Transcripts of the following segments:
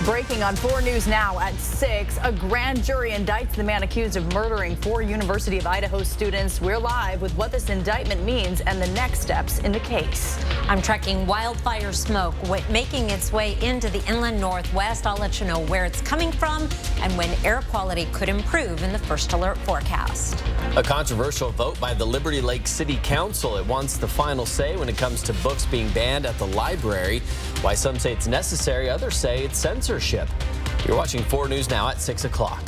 Breaking on 4 News Now at 6, a grand jury indicts the man accused of murdering 4 University of Idaho students. We're live with what this indictment means and the next steps in the case. I'm tracking wildfire smoke making its way into the inland northwest. I'll let you know where it's coming from and when air quality could improve in the first alert forecast. A controversial vote by the Liberty Lake City Council. It wants the final say when it comes to books being banned at the library. Why some say it's necessary, others say it's censorship. You're watching 4 News Now at 6 o'clock.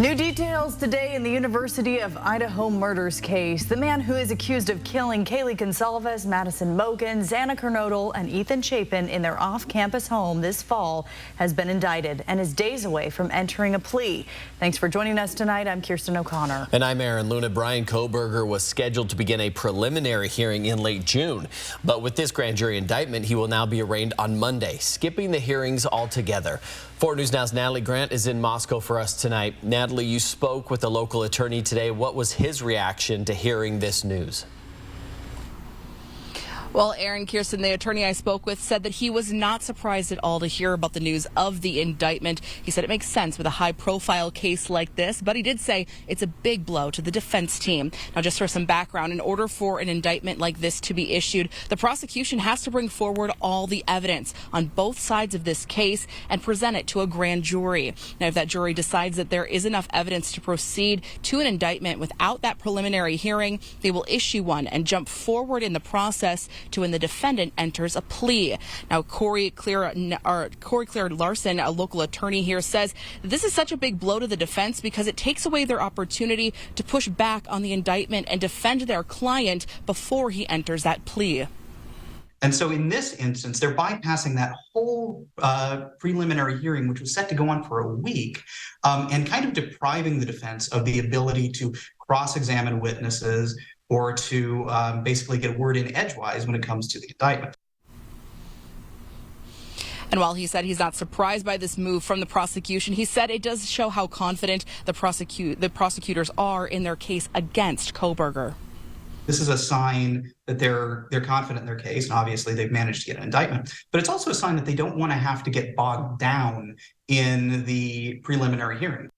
New details today in the University of Idaho murders case. The man who is accused of killing Kaylee Gonsalves, Madison Mogen, Xana Kernodle, and Ethan Chapin in their off-campus home this fall has been indicted and is days away from entering a plea. Thanks for joining us tonight. I'm Kirsten O'Connor. And I'm Aaron Luna. Brian Kohberger was scheduled to begin a preliminary hearing in late June. But with this grand jury indictment, he will now be arraigned on Monday, skipping the hearings altogether. 4 News Now's Natalie Grant is in Moscow for us tonight. Natalie, you spoke with a local attorney today. What was his reaction to hearing this news? Well, Aaron, Kirsten, the attorney I spoke with, said that he was not surprised at all to hear about the news of the indictment. He said it makes sense with a high-profile case like this, but he did say it's a big blow to the defense team. Now, just for some background, in order for an indictment like this to be issued, the prosecution has to bring forward all the evidence on both sides of this case and present it to a grand jury. Now, if that jury decides that there is enough evidence to proceed to an indictment without that preliminary hearing, they will issue one and jump forward in the process to when the defendant enters a plea. Now, Corey Claire Larson, a local attorney here, says this is such a big blow to the defense because it takes away their opportunity to push back on the indictment and defend their client before he enters that plea. And so in this instance, they're bypassing that whole preliminary hearing, which was set to go on for a week, and kind of depriving the defense of the ability to cross-examine witnesses or to basically get a word in edgewise when it comes to the indictment. And while he said he's not surprised by this move from the prosecution, he said it does show how confident the prosecutors are in their case against Kohberger. This is a sign that they're confident in their case, and obviously they've managed to get an indictment. But it's also a sign that they don't want to have to get bogged down in the preliminary hearing.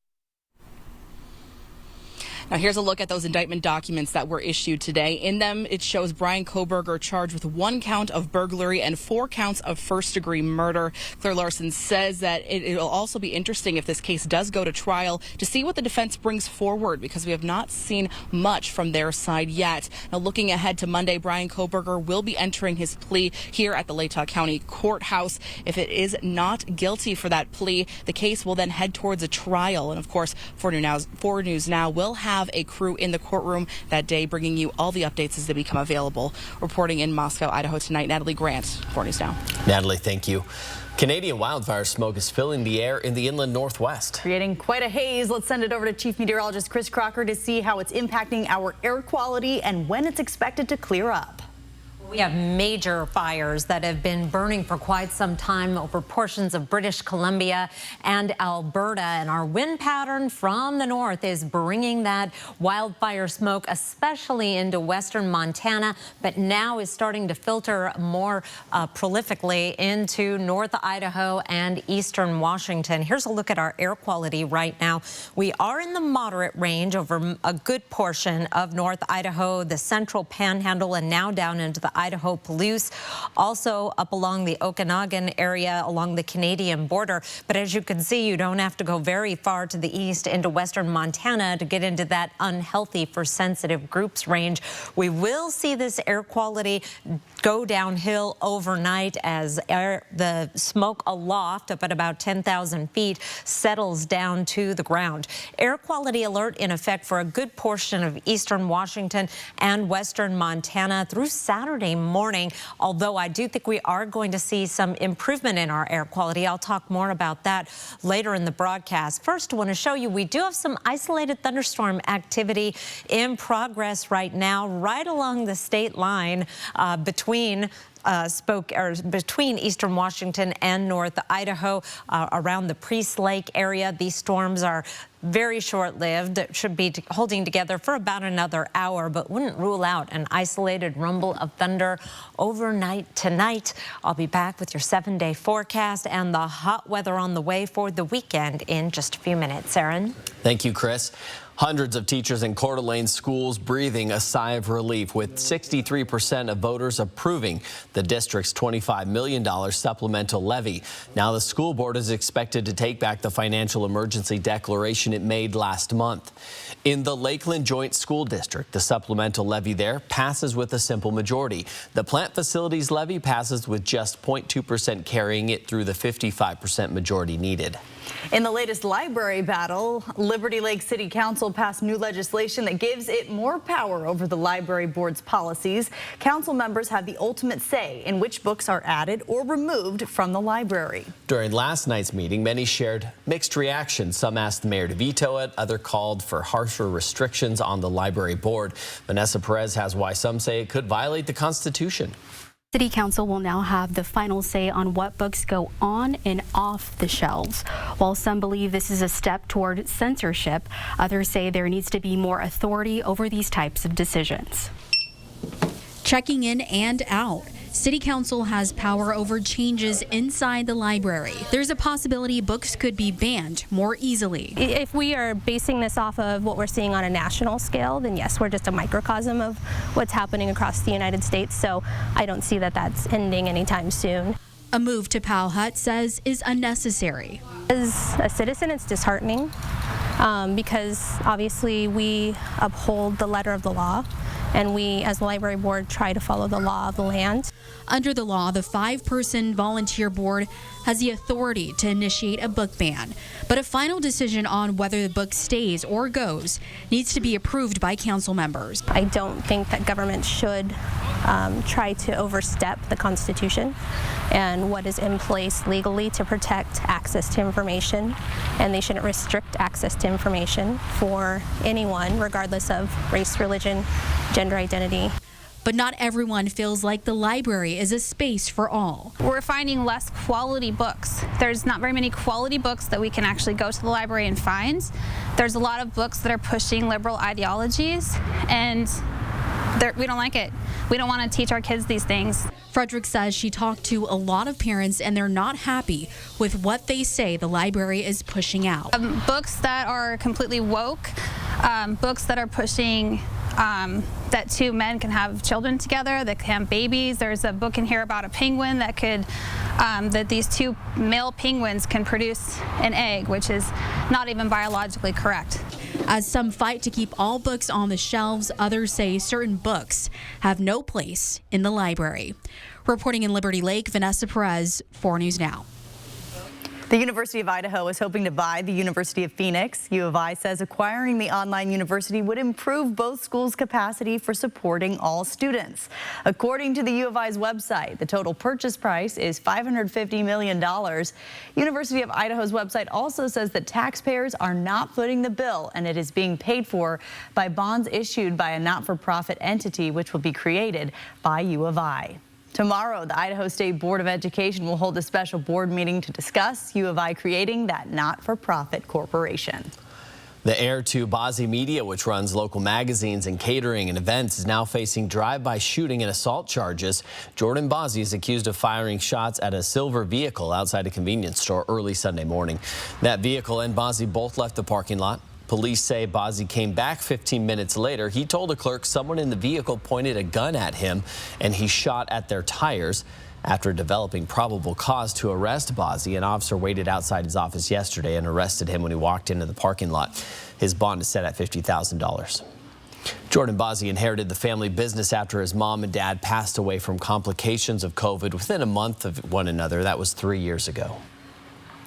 Now, here's a look at those indictment documents that were issued today. In them, it shows Brian Kohberger charged with 1 count of burglary and 4 counts of first-degree murder. Claire Larson says that it will also be interesting if this case does go to trial to see what the defense brings forward, because we have not seen much from their side yet. Now, looking ahead to Monday, Brian Kohberger will be entering his plea here at the Latah County Courthouse. If it is not guilty for that plea, the case will then head towards a trial. And, of course, 4 News Now will have a crew in the courtroom that day, bringing you all the updates as they become available. Reporting in Moscow, Idaho tonight, Natalie Grant, 4 News Now. Natalie, thank you. Canadian wildfire smoke is filling the air in the inland northwest, creating quite a haze. Let's send it over to Chief Meteorologist Chris Crocker to see how it's impacting our air quality and when it's expected to clear up. We have major fires that have been burning for quite some time over portions of British Columbia and Alberta. And our wind pattern from the north is bringing that wildfire smoke, especially into western Montana, but now is starting to filter more prolifically into North Idaho and eastern Washington. Here's a look at our air quality right now. We are in the moderate range over a good portion of North Idaho, the central panhandle, and now down into the Idaho Palouse, also up along the Okanagan area along the Canadian border. But as you can see, you don't have to go very far to the east into western Montana to get into that unhealthy for sensitive groups range. We will see this air quality go downhill overnight as the smoke aloft up at about 10,000 feet settles down to the ground. Air quality alert in effect for a good portion of eastern Washington and western Montana through Saturday morning, although I do think we are going to see some improvement in our air quality. I'll talk more about that later in the broadcast. First, I want to show you we do have some isolated thunderstorm activity in progress right now, right along the state line between between eastern Washington and North Idaho around the Priest Lake area. These storms are very short-lived. It should be holding together for about another hour, but wouldn't rule out an isolated rumble of thunder overnight tonight. I'll be back with your 7-day forecast and the hot weather on the way for the weekend in just a few minutes. Aaron? Thank you, Chris. Hundreds of teachers in Coeur d'Alene schools breathing a sigh of relief, with 63% of voters approving the district's $25 million supplemental levy. Now the school board is expected to take back the financial emergency declaration it made last month. In the Lakeland Joint School District, the supplemental levy there passes with a simple majority. The plant facilities levy passes with just 0.2% carrying it through the 55% majority needed. In the latest library battle, Liberty Lake City Council passed new legislation that gives it more power over the library board's policies. Council members have the ultimate say in which books are added or removed from the library. During last night's meeting, many shared mixed reactions. Some asked the mayor to veto it, others called for harsher restrictions on the library board. Vanessa Perez has why some say it could violate the Constitution. City Council will now have the final say on what books go on and off the shelves. While some believe this is a step toward censorship, others say there needs to be more authority over these types of decisions. Checking in and out. City Council has power over changes inside the library. There's a possibility books could be banned more easily. If we are basing this off of what we're seeing on a national scale, then yes, we're just a microcosm of what's happening across the United States. So I don't see that that's ending anytime soon. A move to Powhatan says is unnecessary. As a citizen, it's disheartening because obviously we uphold the letter of the law. And we, as the library board, try to follow the law of the land. Under the law, the 5-person volunteer board has the authority to initiate a book ban. But a final decision on whether the book stays or goes needs to be approved by council members. I don't think that government should try to overstep the Constitution and what is in place legally to protect access to information. And they shouldn't restrict access to information for anyone, regardless of race, religion, gender identity. But not everyone feels like the library is a space for all. We're finding less quality books. There's not very many quality books that we can actually go to the library and find. There's a lot of books that are pushing liberal ideologies, and we don't like it. We don't want to teach our kids these things. Frederick says she talked to a lot of parents and they're not happy with what they say the library is pushing out. Books that are completely woke, books that are pushing that two men can have children together, that can have babies. There's a book in here about a penguin that could, that these two male penguins can produce an egg, which is not even biologically correct. As some fight to keep all books on the shelves, others say certain books have no place in the library. Reporting in Liberty Lake, Vanessa Perez, 4 News Now. The University of Idaho is hoping to buy the University of Phoenix. U of I says acquiring the online university would improve both schools' capacity for supporting all students. According to the U of I's website, the total purchase price is $550 million. University of Idaho's website also says that taxpayers are not footing the bill, and it is being paid for by bonds issued by a not-for-profit entity, which will be created by U of I. Tomorrow, the Idaho State Board of Education will hold a special board meeting to discuss U of I creating that not-for-profit corporation. The heir to Boise Media, which runs local magazines and catering and events, is now facing drive-by shooting and assault charges. Jordan Boise is accused of firing shots at a silver vehicle outside a convenience store early Sunday morning. That vehicle and Boise both left the parking lot. Police say Boise came back 15 minutes later. He told a clerk someone in the vehicle pointed a gun at him and he shot at their tires. After developing probable cause to arrest Boise, an officer waited outside his office yesterday and arrested him when he walked into the parking lot. His bond is set at $50,000. Jordan Boise inherited the family business after his mom and dad passed away from complications of COVID within a month of one another. That was 3 years ago.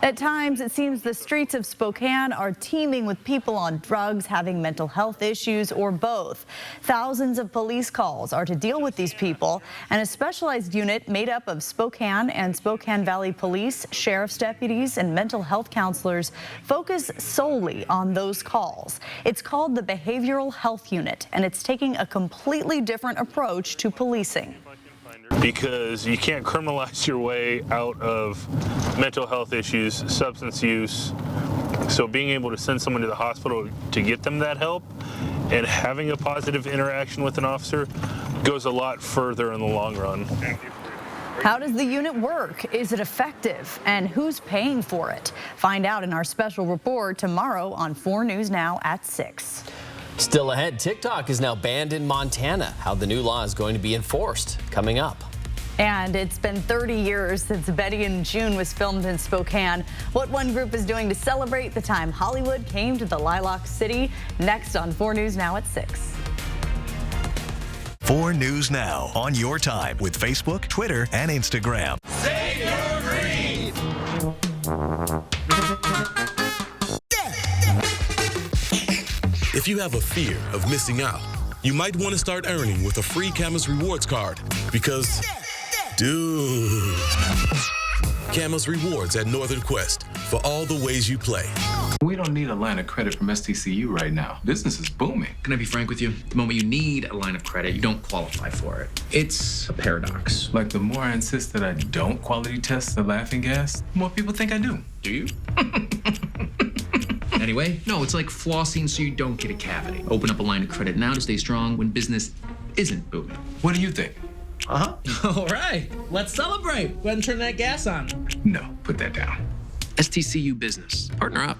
At times, it seems the streets of Spokane are teeming with people on drugs, having mental health issues, or both. Thousands of police calls are to deal with these people, and a specialized unit made up of Spokane and Spokane Valley Police, sheriff's deputies, and mental health counselors focus solely on those calls. It's called the Behavioral Health Unit, and it's taking a completely different approach to policing. Because you can't criminalize your way out of mental health issues, substance use. So being able to send someone to the hospital to get them that help and having a positive interaction with an officer goes a lot further in the long run. How does the unit work? Is it effective? And who's paying for it? Find out in our special report tomorrow on 4 News Now at 6. Still ahead, TikTok is now banned in Montana. How the new law is going to be enforced, coming up. And it's been 30 years since Betty and June was filmed in Spokane. What one group is doing to celebrate the time Hollywood came to the Lilac City. Next on 4 News Now at 6. 4 News Now on your time with Facebook, Twitter, and Instagram. Save your green! If you have a fear of missing out, you might want to start earning with a free Camas Rewards card because, dude, Camas Rewards at Northern Quest for all the ways you play. We don't need a line of credit from STCU right now. Business is booming. Can I be frank with you? The moment you need a line of credit, you don't qualify for it. It's a paradox. Like the more I insist that I don't quality test the laughing gas, the more people think I do. Do you? Anyway, no, it's like flossing so you don't get a cavity. Open up a line of credit now to stay strong when business isn't booming. What do you think? All right, let's celebrate. Go ahead and turn that gas on. No, put that down. STCU Business. Partner up.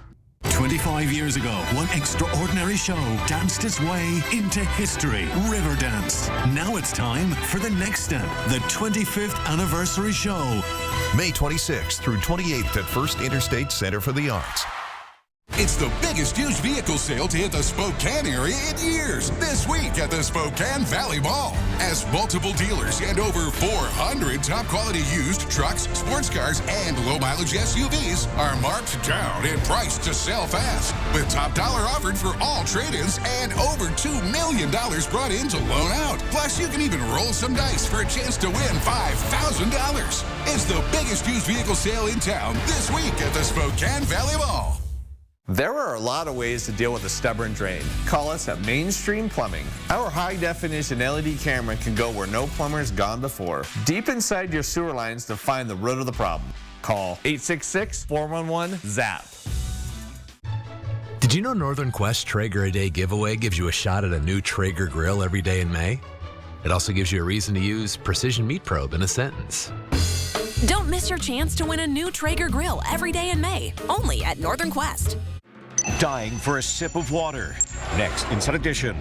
25 years ago, one extraordinary show danced its way into history. Riverdance. Now it's time for the next step, the 25th anniversary show. May 26th through 28th at First Interstate Center for the Arts. It's the biggest used vehicle sale to hit the Spokane area in years. This week at the Spokane Valley Mall. As multiple dealers and over 400 top quality used trucks, sports cars, and low mileage SUVs are marked down and priced to sell fast. With top dollar offered for all trade-ins and over $2 million brought in to loan out. Plus, you can even roll some dice for a chance to win $5,000. It's the biggest used vehicle sale in town this week at the Spokane Valley Mall. There are a lot of ways to deal with a stubborn drain. Call us at Mainstream Plumbing. Our high-definition LED camera can go where no plumber's gone before, deep inside your sewer lines to find the root of the problem. Call 866-411-ZAP. Did you know Northern Quest Traeger A Day giveaway gives you a shot at a new Traeger grill every day in May? It also gives you a reason to use Precision Meat Probe in a sentence. Don't miss your chance to win a new Traeger grill every day in May, only at Northern Quest. Dying for a sip of water. Next, Inside Edition,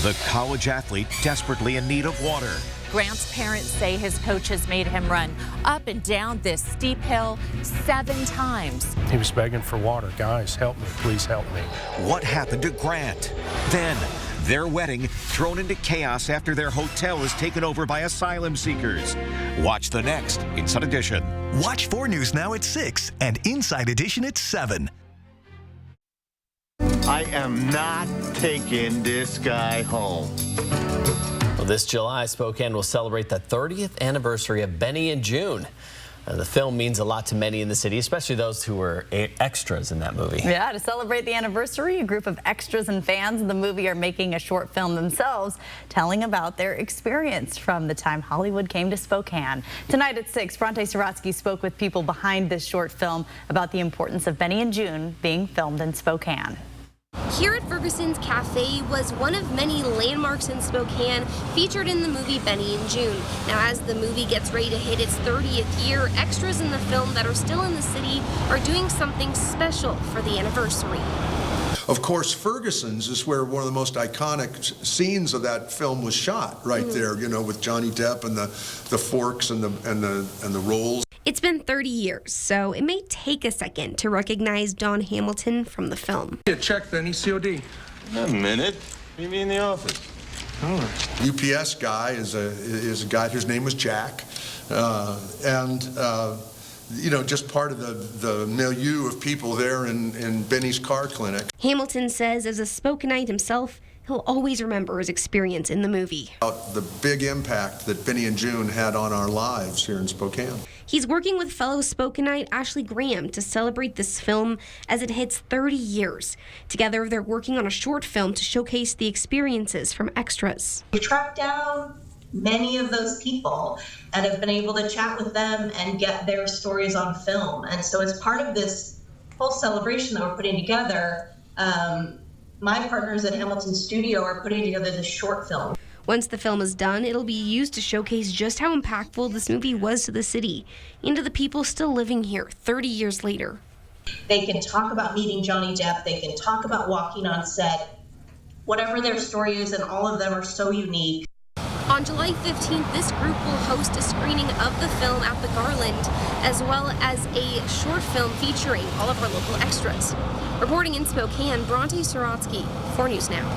the college athlete desperately in need of water. Grant's parents say his coach has made him run up and down this steep hill 7 times. He was begging for water. Guys, help me, please help me. What happened to Grant? Then, their wedding thrown into chaos after their hotel is taken over by asylum seekers. Watch the next Inside Edition. Watch 4 News Now at 6 and Inside Edition at 7. I am not taking this guy home. Well, this July, Spokane will celebrate the 30th anniversary of Benny and June. The film means a lot to many in the city, especially those who were extras in that movie. Yeah, to celebrate the anniversary, a group of extras and fans of the movie are making a short film themselves, telling about their experience from the time Hollywood came to Spokane. Tonight at 6, Bronte Saratsky spoke with people behind this short film about the importance of Benny and June being filmed in Spokane. Here at Ferguson's Cafe was one of many landmarks in Spokane featured in the movie Benny and June. Now, as the movie gets ready to hit its 30th year, extras in the film that are still in the city are doing something special for the anniversary. Of course, Ferguson's is where one of the most iconic scenes of that film was shot, right there, you know, with Johnny Depp and the forks and the rolls. It's been 30 years, so it may take a second to recognize Don Hamilton from the film. Yeah, check then, ECOD. A minute. Meet me in the office. UPS guy is a guy whose name was Jack, you know, just part of the milieu of people there in Benny's car clinic. Hamilton says as a Spokaneite himself, he'll always remember his experience in the movie. The big impact that Benny and June had on our lives here in Spokane. He's working with fellow Spokaneite Ashley Graham to celebrate this film as it hits 30 years. Together, they're working on a short film to showcase the experiences from extras. We tracked down many of those people and have been able to chat with them and get their stories on film. And so as part of this whole celebration that we're putting together, my partners at Hamilton Studio are putting together this short film. Once the film is done, it'll be used to showcase just how impactful this movie was to the city and to the people still living here 30 years later. They can talk about meeting Johnny Depp, they can talk about walking on set, whatever their story is, and all of them are so unique. On July 15th, this group will host a screening of the film at the Garland, as well as a short film featuring all of our local extras. Reporting in Spokane, Bronte Sorotsky, 4 News Now.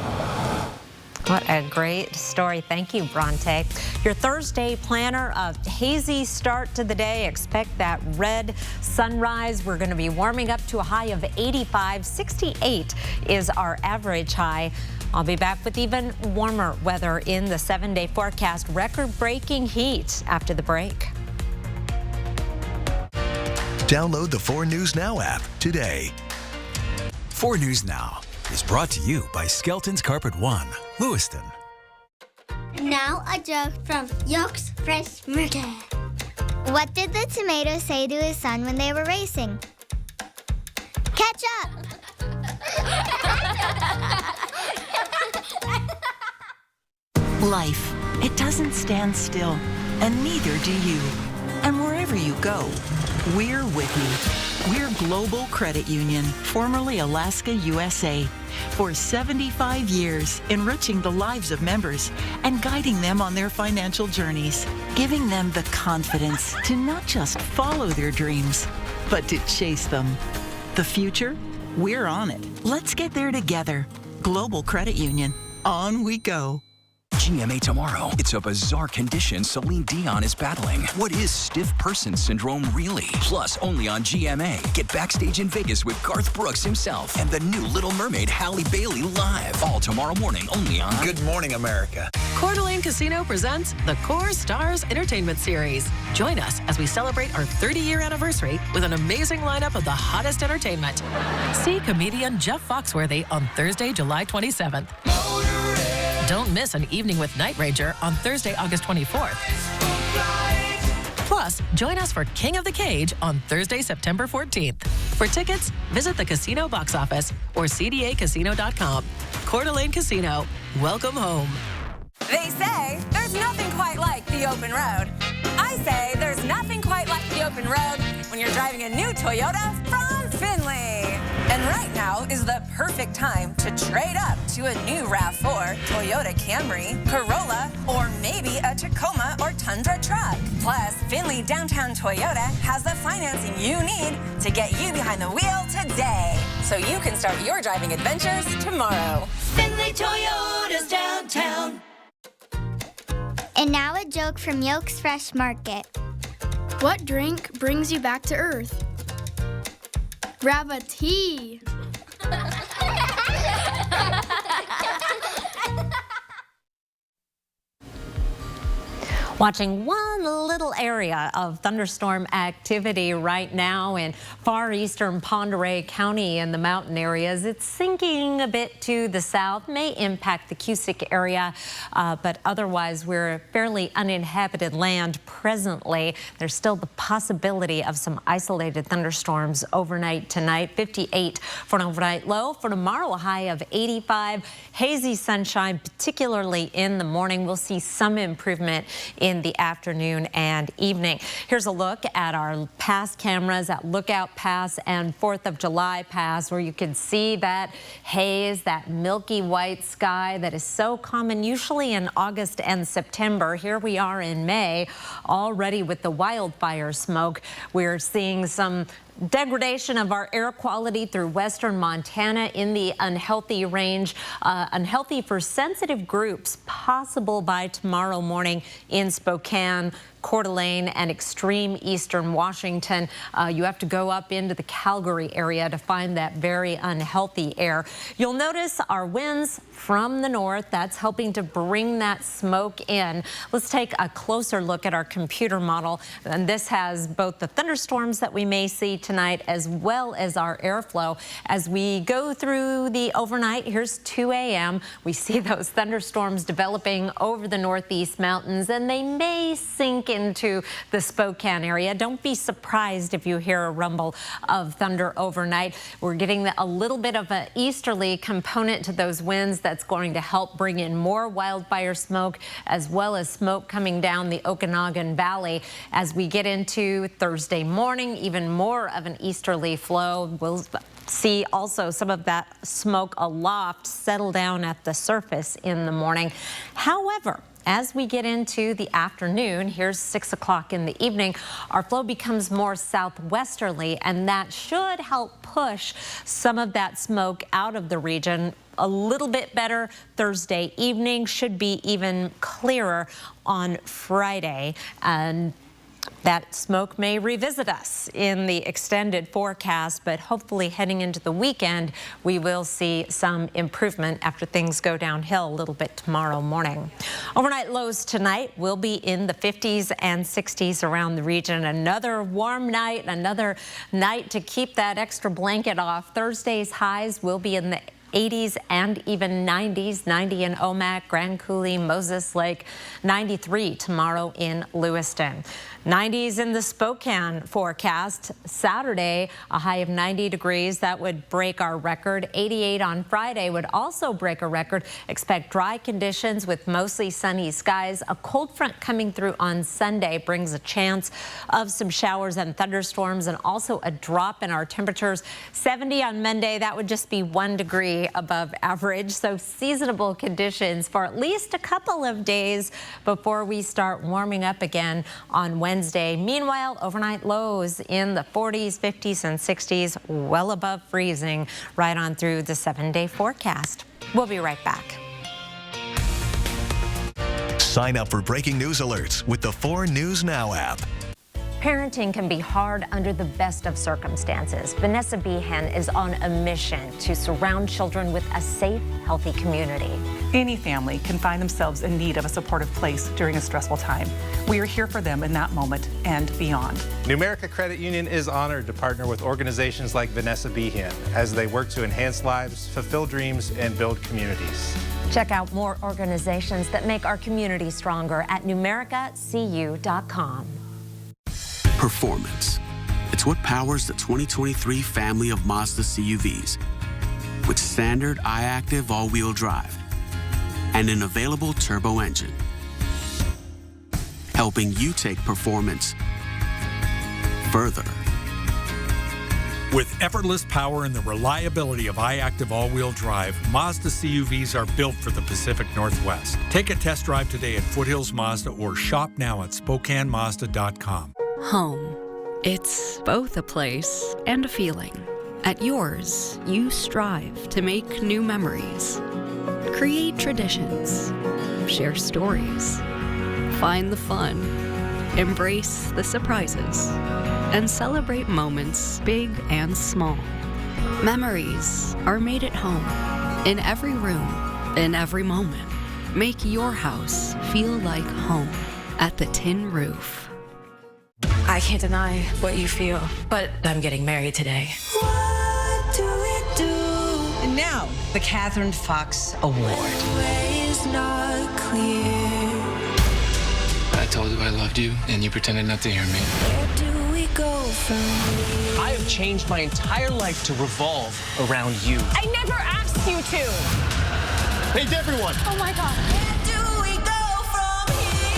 What a great story. Thank you, Bronte. Your Thursday planner, a hazy start to the day. Expect that red sunrise. We're going to be warming up to a high of 85. 68 is our average high. I'll be back with even warmer weather in the 7-day forecast. Record-breaking heat after the break. Download the 4 News Now app today. 4 News Now is brought to you by Skelton's Carpet One, Lewiston. Now a joke from York's Fresh Market. What did the tomato say to his son when they were racing? Catch up! Life, it doesn't stand still, and neither do you. And wherever you go, we're with you. We're Global Credit Union, formerly Alaska USA. For 75 years, enriching the lives of members and guiding them on their financial journeys, giving them the confidence to not just follow their dreams, but to chase them. The future? We're on it. Let's get there together. Global Credit Union. On we go. GMA tomorrow. It's a bizarre condition Celine Dion is battling. What is stiff person syndrome really? Plus, only on GMA. Get backstage in Vegas with Garth Brooks himself and the new Little Mermaid Halle Bailey live. All tomorrow morning only on Good Morning America. Coeur d'Alene Casino presents the Core Stars Entertainment Series. Join us as we celebrate our 30-year anniversary with an amazing lineup of the hottest entertainment. See comedian Jeff Foxworthy on Thursday, July 27th. Don't miss an evening with Night Ranger on Thursday, August 24th. Plus, join us for King of the Cage on Thursday, September 14th. For tickets, visit the casino box office or cdacasino.com. Coeur d'Alene Casino, welcome home. They say there's nothing quite like the open road. I say there's nothing quite like the open road when you're driving a new Toyota from Findlay. And right now is the perfect time to trade up to a new RAV4, Toyota Camry, Corolla, or maybe a Tacoma or Tundra truck. Plus, Findlay Downtown Toyota has the financing you need to get you behind the wheel today, so you can start your driving adventures tomorrow. Findlay Toyota's downtown. And now a joke from Yolk's Fresh Market. What drink brings you back to Earth? Grab a tea. Watching one little area of thunderstorm activity right now in far eastern Pend Oreille County in the mountain areas. It's sinking a bit to the south, may impact the Cusick area, but otherwise we're fairly uninhabited land presently. There's still the possibility of some isolated thunderstorms overnight tonight. 58 for an overnight low. For tomorrow, a high of 85. Hazy sunshine, particularly in the morning. We'll see some improvement in the afternoon and evening. Here's a look at our pass cameras at Lookout Pass and 4th of July Pass, where you can see that haze, that milky white sky that is so common usually in August and September. Here we are in May, already with the wildfire smoke. We're seeing some degradation of our air quality through western Montana in the unhealthy range. Unhealthy for sensitive groups, possible by tomorrow morning in Spokane, Coeur d'Alene and extreme eastern Washington. You have to go up into the Calgary area to find that very unhealthy air. You'll notice our winds from the north. That's helping to bring that smoke in. Let's take a closer look at our computer model. And this has both the thunderstorms that we may see tonight as well as our airflow. As we go through the overnight, here's 2 a.m. We see those thunderstorms developing over the northeast mountains, and they may sink into the Spokane area. Don't be surprised if you hear a rumble of thunder overnight. We're getting a little bit of an easterly component to those winds that's going to help bring in more wildfire smoke, as well as smoke coming down the Okanagan Valley. As we get into Thursday morning, even more of an easterly flow. We'll see also some of that smoke aloft settle down at the surface in the morning. However, as we get into the afternoon, here's 6 o'clock in the evening, our flow becomes more southwesterly, and that should help push some of that smoke out of the region. A little bit better Thursday evening, should be even clearer on Friday, and that smoke may revisit us in the extended forecast, but hopefully heading into the weekend, we will see some improvement after things go downhill a little bit tomorrow morning. Overnight lows tonight will be in the 50s and 60s around the region. Another warm night, another night to keep that extra blanket off. Thursday's highs will be in the 80s and even 90s, 90 in Omak, Grand Coulee, Moses Lake, 93 tomorrow in Lewiston. 90s in the Spokane forecast. Saturday, a high of 90 degrees. That would break our record. 88 on Friday would also break a record. Expect dry conditions with mostly sunny skies. A cold front coming through on Sunday brings a chance of some showers and thunderstorms, and also a drop in our temperatures. 70 on Monday. That would just be 1 degree above average. So seasonable conditions for at least a couple of days before we start warming up again on Wednesday. Meanwhile, overnight lows in the 40s, 50s, and 60s, well above freezing right on through the 7-day forecast. We'll be right back. Sign up for breaking news alerts with the 4 News Now app. Parenting can be hard under the best of circumstances. Vanessa Behan is on a mission to surround children with a safe, healthy community. Any family can find themselves in need of a supportive place during a stressful time. We are here for them in that moment and beyond. Numerica Credit Union is honored to partner with organizations like Vanessa Behan as they work to enhance lives, fulfill dreams, and build communities. Check out more organizations that make our community stronger at numericacu.com. Performance. It's what powers the 2023 family of Mazda CUVs. With standard I-Active all-wheel drive and an available turbo engine. Helping you take performance further. With effortless power and the reliability of I-Active all-wheel drive, Mazda CUVs are built for the Pacific Northwest. Take a test drive today at Foothills Mazda or shop now at SpokaneMazda.com. Home. It's both a place and a feeling. At yours, you strive to make new memories, create traditions, share stories, find the fun, embrace the surprises, and celebrate moments big and small. Memories are made at home, in every room, in every moment. Make your house feel like home at the Tin Roof. I can't deny what you feel, but I'm getting married today. What do we do? And now, the Catherine Fox Award. Is not clear. I told you I loved you, and you pretended not to hear me. Where do we go from here? I have changed my entire life to revolve around you. I never asked you to. Hey, everyone! Oh my God. Where do we go from here?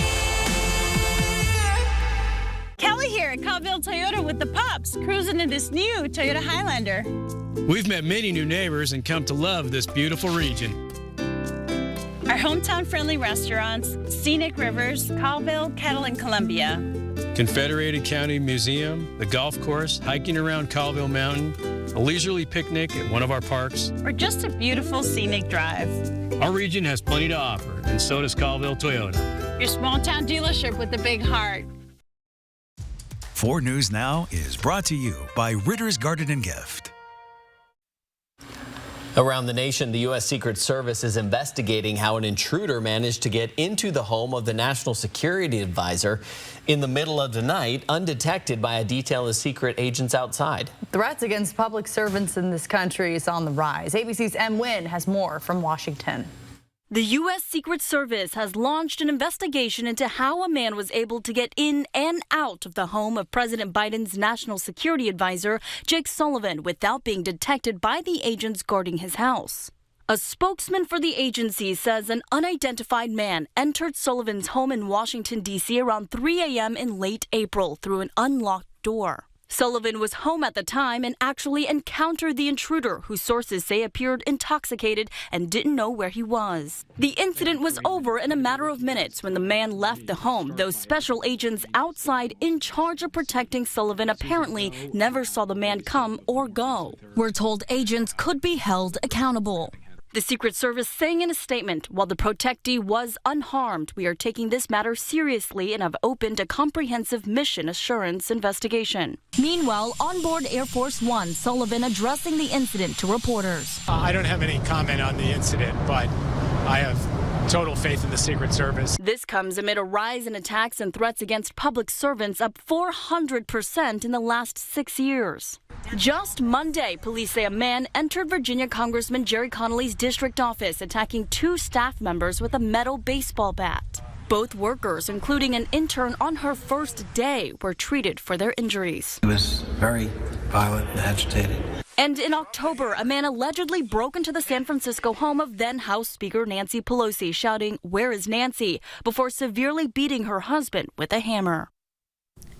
Kelly here at Colville Toyota with the pups, cruising in this new Toyota Highlander. We've met many new neighbors and come to love this beautiful region. Our hometown-friendly restaurants, scenic rivers, Colville, Kettle, and Columbia. Confederated County Museum, the golf course, hiking around Colville Mountain, a leisurely picnic at one of our parks, or just a beautiful scenic drive. Our region has plenty to offer, and so does Colville Toyota. Your small town dealership with the big heart. 4 News Now is brought to you by Ritter's Garden and Gift. Around the nation, the U.S. Secret Service is investigating how an intruder managed to get into the home of the National Security Advisor in the middle of the night, undetected by a detail of secret agents outside. Threats against public servants in this country is on the rise. ABC's M. Nguyen has more from Washington. The U.S. Secret Service has launched an investigation into how a man was able to get in and out of the home of President Biden's National Security Advisor, Jake Sullivan, without being detected by the agents guarding his house. A spokesman for the agency says an unidentified man entered Sullivan's home in Washington, D.C. around 3 a.m. in late April through an unlocked door. Sullivan was home at the time and actually encountered the intruder, who sources say appeared intoxicated and didn't know where he was. The incident was over in a matter of minutes when the man left the home. Those special agents outside in charge of protecting Sullivan apparently never saw the man come or go. We're told agents could be held accountable. The Secret Service saying in a statement, while the protectee was unharmed, we are taking this matter seriously and have opened a comprehensive mission assurance investigation. Meanwhile, on board Air Force One, Sullivan addressing the incident to reporters. I don't have any comment on the incident, but I have total faith in the Secret Service. This comes amid a rise in attacks and threats against public servants, up 400% in the last 6 years. Just Monday, police say a man entered Virginia Congressman Jerry Connolly's district office, attacking 2 staff members with a metal baseball bat. Both workers, including an intern on her first day, were treated for their injuries. He was very violent and agitated. And in October, a man allegedly broke into the San Francisco home of then House Speaker Nancy Pelosi, shouting, "Where is Nancy?" before severely beating her husband with a hammer.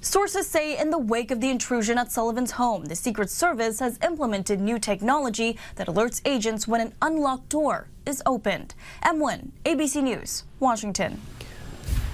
Sources say in the wake of the intrusion at Sullivan's home, the Secret Service has implemented new technology that alerts agents when an unlocked door is opened. M. Nguyen, ABC News, Washington.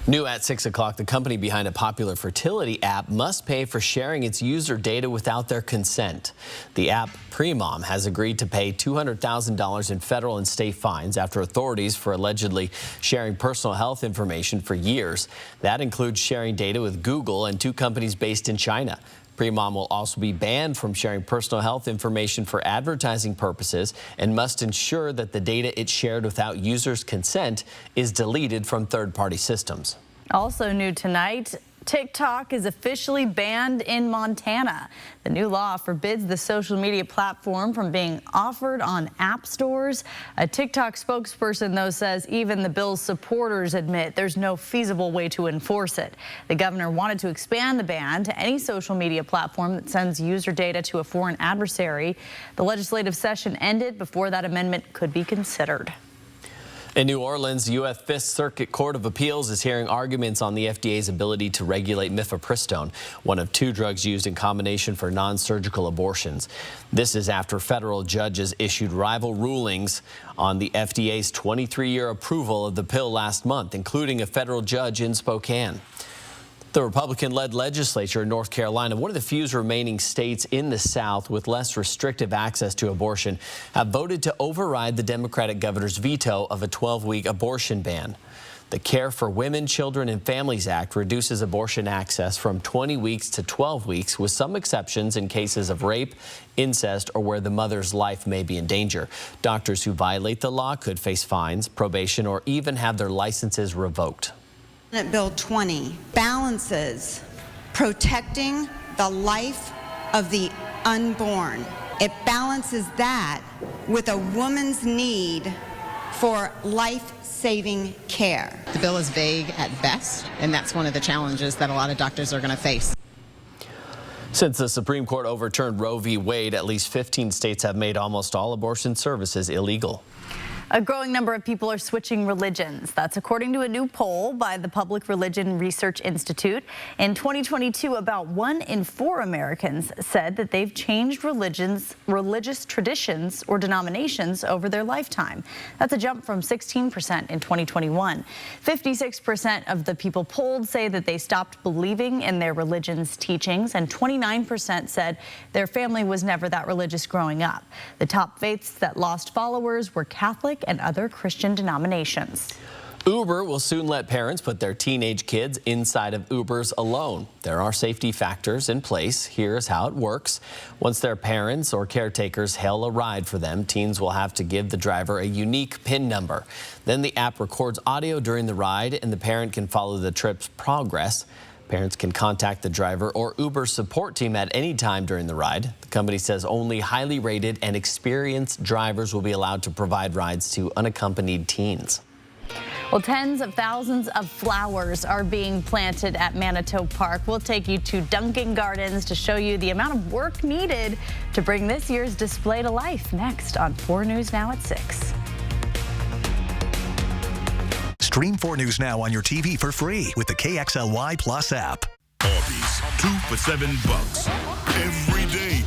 New at 6 o'clock, the company behind a popular fertility app must pay for sharing its user data without their consent. The app, Premom, has agreed to pay $200,000 in federal and state fines after authorities for allegedly sharing personal health information for years. That includes sharing data with Google and 2 companies based in China. Premom will also be banned from sharing personal health information for advertising purposes and must ensure that the data it shared without users' consent is deleted from third-party systems. Also new tonight, TikTok is officially banned in Montana. The new law forbids the social media platform from being offered on app stores. A TikTok spokesperson, though, says even the bill's supporters admit there's no feasible way to enforce it. The governor wanted to expand the ban to any social media platform that sends user data to a foreign adversary. The legislative session ended before that amendment could be considered. In New Orleans, the U.S. Fifth Circuit Court of Appeals is hearing arguments on the FDA's ability to regulate mifepristone, one of 2 drugs used in combination for non-surgical abortions. This is after federal judges issued rival rulings on the FDA's 23-year approval of the pill last month, including a federal judge in Spokane. The Republican-led legislature in North Carolina, one of the few remaining states in the South with less restrictive access to abortion, have voted to override the Democratic governor's veto of a 12-week abortion ban. The Care for Women, Children, and Families Act reduces abortion access from 20 weeks to 12 weeks, with some exceptions in cases of rape, incest, or where the mother's life may be in danger. Doctors who violate the law could face fines, probation, or even have their licenses revoked. Senate Bill 20 balances protecting the life of the unborn. It balances that with a woman's need for life-saving care. The bill is vague at best, and that's one of the challenges that a lot of doctors are going to face. Since the Supreme Court overturned Roe v. Wade, at least 15 states have made almost all abortion services illegal. A growing number of people are switching religions. That's according to a new poll by the Public Religion Research Institute. In 2022, about 1 in 4 Americans said that they've changed religious traditions or denominations over their lifetime. That's a jump from 16% in 2021. 56% of the people polled say that they stopped believing in their religion's teachings, and 29% said their family was never that religious growing up. The top faiths that lost followers were Catholic and other Christian denominations. Uber will soon let parents put their teenage kids inside of Ubers alone. There are safety factors in place. Here's how it works. Once their parents or caretakers hail a ride for them, teens will have to give the driver a unique PIN number. Then the app records audio during the ride, and the parent can follow the trip's progress. Parents can contact the driver or Uber support team at any time during the ride. The company says only highly rated and experienced drivers will be allowed to provide rides to unaccompanied teens. Well, tens of thousands of flowers are being planted at Manitou Park. We'll take you to Duncan Gardens to show you the amount of work needed to bring this year's display to life. Next on 4 News Now at 6. Stream 4 News Now on your TV for free with the KXLY Plus app. Arby's, 2 for $7 every day.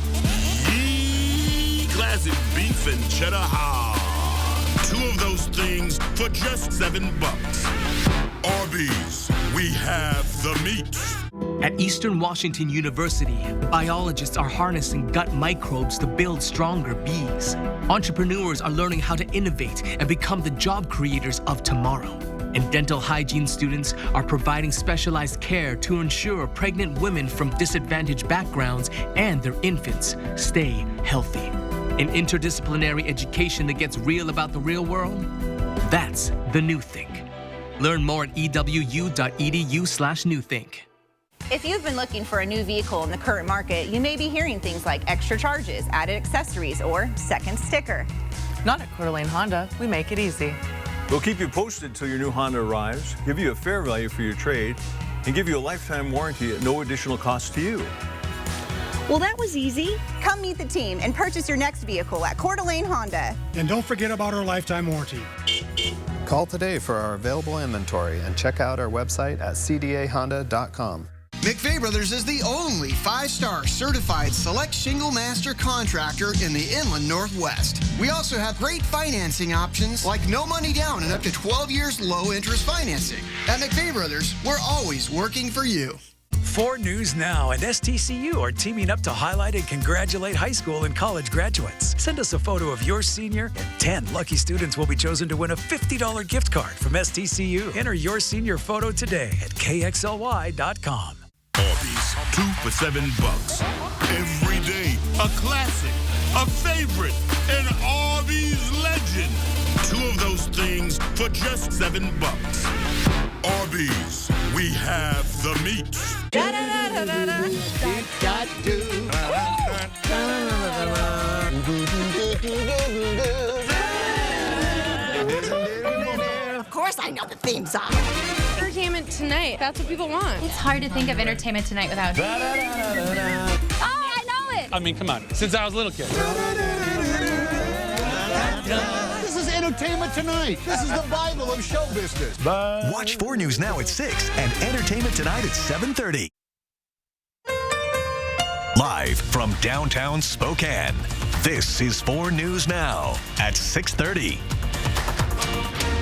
Yee! Classic beef and cheddar hard. 2 of those things for just $7. Arby's, we have the meat. At Eastern Washington University, biologists are harnessing gut microbes to build stronger bees. Entrepreneurs are learning how to innovate and become the job creators of tomorrow. And dental hygiene students are providing specialized care to ensure pregnant women from disadvantaged backgrounds and their infants stay healthy. An interdisciplinary education that gets real about the real world? That's the New Think. Learn more at ewu.edu/newthink. If you've been looking for a new vehicle in the current market, you may be hearing things like extra charges, added accessories, or second sticker. Not at Coeur d'Alene Honda. We make it easy. We'll keep you posted till your new Honda arrives, give you a fair value for your trade, and give you a lifetime warranty at no additional cost to you. Well, that was easy. Come meet the team and purchase your next vehicle at Coeur d'Alene Honda. And don't forget about our lifetime warranty. Call today for our available inventory and check out our website at cdahonda.com. McVeigh Brothers is the only 5-star certified select shingle master contractor in the Inland Northwest. We also have great financing options like no money down and up to 12 years low interest financing. At McVeigh Brothers, we're always working for you. 4 News Now and STCU are teaming up to highlight and congratulate high school and college graduates. Send us a photo of your senior, and 10 lucky students will be chosen to win a $50 gift card from STCU. Enter your senior photo today at KXLY.com. Arby's, 2 for $7 every day. A classic, a favorite, an Arby's legend. 2 of those things for just $7. Arby's, we have the meat. Of course I know the theme song. Entertainment Tonight. That's what people want. It's hard to think of Entertainment Tonight without. Oh, I know it. I mean, come on. Since I was a little kid. This is Entertainment Tonight. This is the Bible of show business. Watch 4 News Now at 6 and Entertainment Tonight at 7:30. Live from downtown Spokane, this is 4 News Now at 6:30.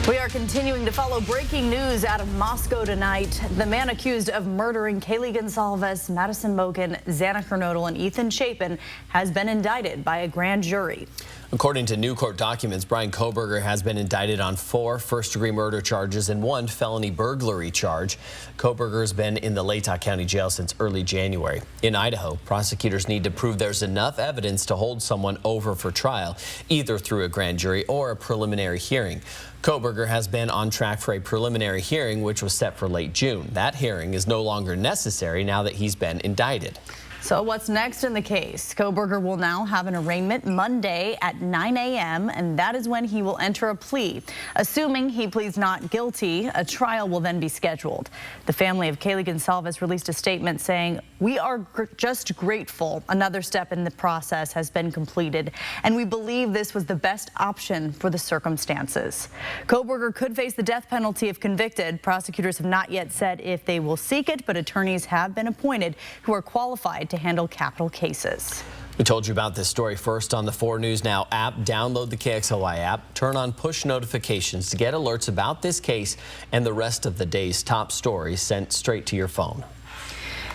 We are continuing to follow breaking news out of Moscow tonight. The man accused of murdering Kaylee Goncalves, Madison Mogen, Xana Kernodle, and Ethan Chapin has been indicted by a grand jury. According to new court documents, Brian Kohberger has been indicted on 4 first-degree murder charges and 1 felony burglary charge. Kohberger has been in the Latah County Jail since early January. In Idaho, prosecutors need to prove there's enough evidence to hold someone over for trial, either through a grand jury or a preliminary hearing. Kohberger has been on track for a preliminary hearing, which was set for late June. That hearing is no longer necessary now that he's been indicted. So what's next in the case? Kohberger will now have an arraignment Monday at 9 a.m. and that is when he will enter a plea. Assuming he pleads not guilty, a trial will then be scheduled. The family of Kaylee Goncalves released a statement saying, "We are just grateful another step in the process has been completed, and we believe this was the best option for the circumstances." Kohberger could face the death penalty if convicted. Prosecutors have not yet said if they will seek it, but attorneys have been appointed who are qualified to handle capital cases. We told you about this story first on the 4 News Now app. Download the KXLY app, turn on push notifications to get alerts about this case and the rest of the day's top stories sent straight to your phone.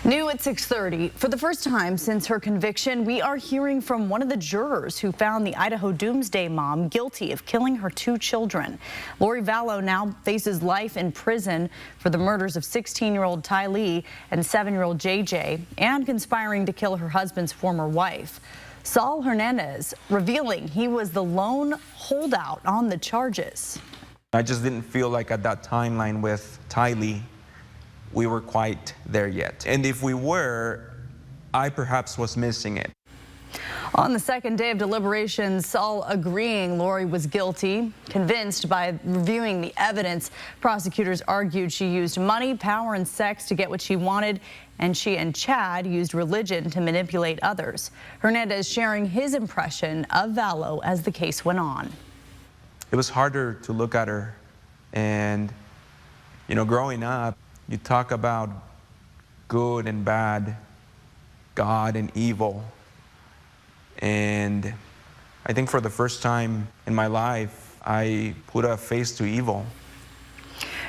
New at 6:30. For the first time since her conviction, we are hearing from one of the jurors who found the Idaho Doomsday mom guilty of killing her 2 children. Lori Vallow now faces life in prison for the murders of 16-year-old Ty Lee and 7-year-old JJ and conspiring to kill her husband's former wife. Saul Hernandez revealing he was the lone holdout on the charges. I just didn't feel like at that timeline with Ty Lee, we were quite there yet. And if we were, I perhaps was missing it. On the second day of deliberations, Saul agreeing Lori was guilty. Convinced by reviewing the evidence, prosecutors argued she used money, power, and sex to get what she wanted, and she and Chad used religion to manipulate others. Hernandez sharing his impression of Vallow as the case went on. It was harder to look at her. And, you know, growing up, you talk about good and bad, God and evil. And I think for the first time in my life, I put a face to evil.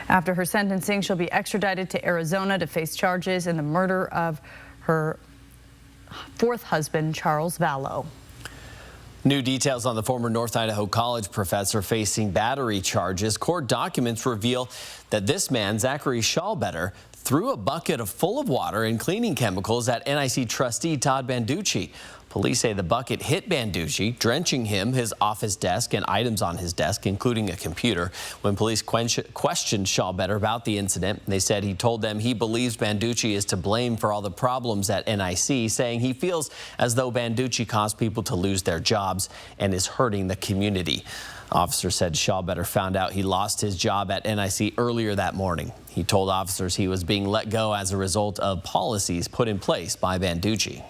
After her sentencing, she'll be extradited to Arizona to face charges in the murder of her 4th husband, Charles Vallow. New details on the former North Idaho College professor facing battery charges. Court documents reveal that this man, Zachary Schallbetter, threw a bucket full of water and cleaning chemicals at NIC trustee Todd Banducci. Police say the bucket hit Banducci, drenching him, his office desk, and items on his desk, including a computer. When police questioned Schallbetter about the incident, they said he told them he believes Banducci is to blame for all the problems at NIC, saying he feels as though Banducci caused people to lose their jobs and is hurting the community. Officers said Schallbetter found out he lost his job at NIC earlier that morning. He told officers he was being let go as a result of policies put in place by Banducci.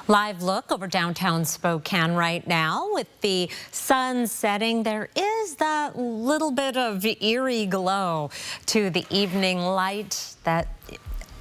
Live look over downtown Spokane right now with the sun setting. There is that little bit of eerie glow to the evening light, that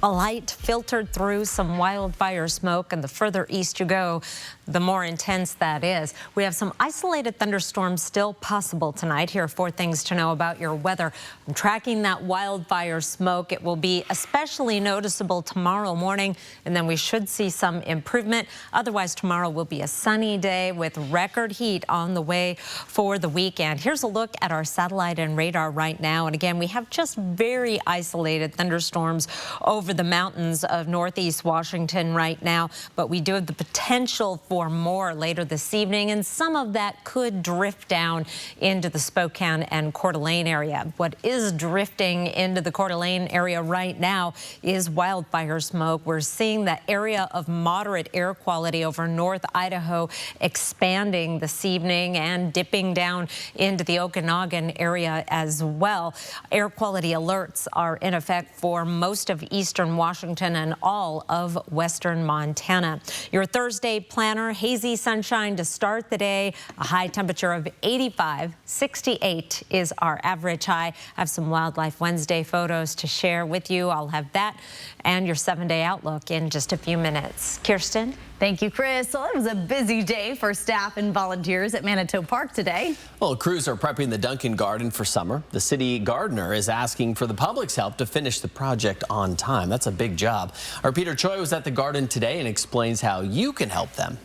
a light filtered through some wildfire smoke, and the further east you go, the more intense that is. We have some isolated thunderstorms still possible tonight. Here are 4 things to know about your weather. I'm tracking that wildfire smoke. It will be especially noticeable tomorrow morning, and then we should see some improvement. Otherwise, tomorrow will be a sunny day with record heat on the way for the weekend. Here's a look at our satellite and radar right now. And again, we have just very isolated thunderstorms over the mountains of northeast Washington right now, but we do have the potential for more later this evening, and some of that could drift down into the Spokane and Coeur d'Alene area. What is drifting into the Coeur d'Alene area right now is wildfire smoke. We're seeing that area of moderate air quality over North Idaho expanding this evening and dipping down into the Okanagan area as well. Air quality alerts are in effect for most of eastern Washington and all of western Montana. Your Thursday planner, hazy sunshine to start the day, a high temperature of 85. 68 is our average high. I have some Wildlife Wednesday photos to share with you. I'll have that and your 7-day outlook in just a few minutes. Kirsten? Thank you, Chris. Well, it was a busy day for staff and volunteers at Manitou Park today. Well, crews are prepping the Duncan Garden for summer. The city gardener is asking for the public's help to finish the project on time. That's a big job. Our Peter Choi was at the garden today and explains how you can help them.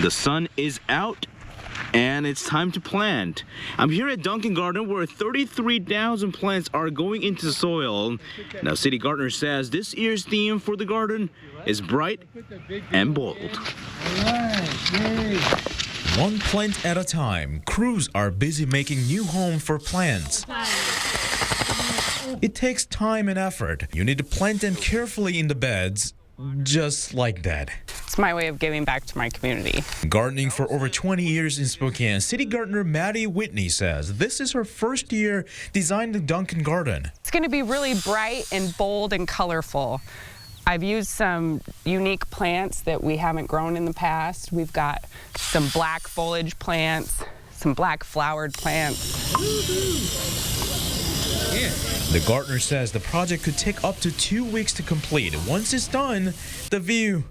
The sun is out and it's time to plant. I'm here at Duncan Garden where 33,000 plants are going into the soil. Now, City Gardener says this year's theme for the garden is bright and bold. One plant at a time, crews are busy making new home for plants. It takes time and effort. You need to plant them carefully in the beds, just like that. It's my way of giving back to my community. Gardening for over 20 years in Spokane, City Gardener Maddie Whitney says this is her first year designing the Duncan Garden. It's going to be really bright and bold and colorful. I've used some unique plants that we haven't grown in the past. We've got some black foliage plants, some black flowered plants. The gardener says the project could take up to 2 weeks to complete. Once it's done, the view,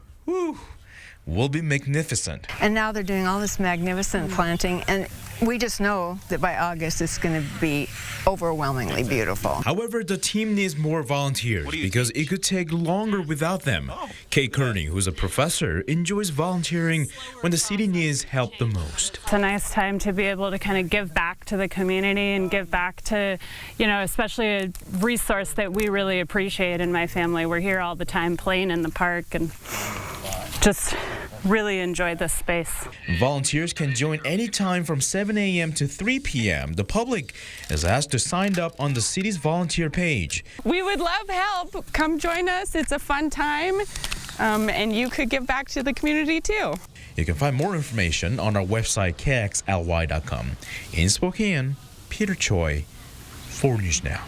will be magnificent. And now they're doing all this magnificent planting, and We just know that by August it's going to be overwhelmingly beautiful. However, the team needs more volunteers because it could take longer without them. Kay Kearney, who's a professor, enjoys volunteering when the city needs help the most. It's a nice time to be able to kind of give back to the community and give back to, especially a resource that we really appreciate in my family. We're here all the time playing in the park and just really enjoy this space. Volunteers can join anytime from 7 a.m. to 3 p.m. The public is asked to sign up on the city's volunteer page. We would love help. Come join us. It's a fun time, and you could give back to the community too. You can find more information on our website, kxly.com. In Spokane, Peter Choi, 4 News Now.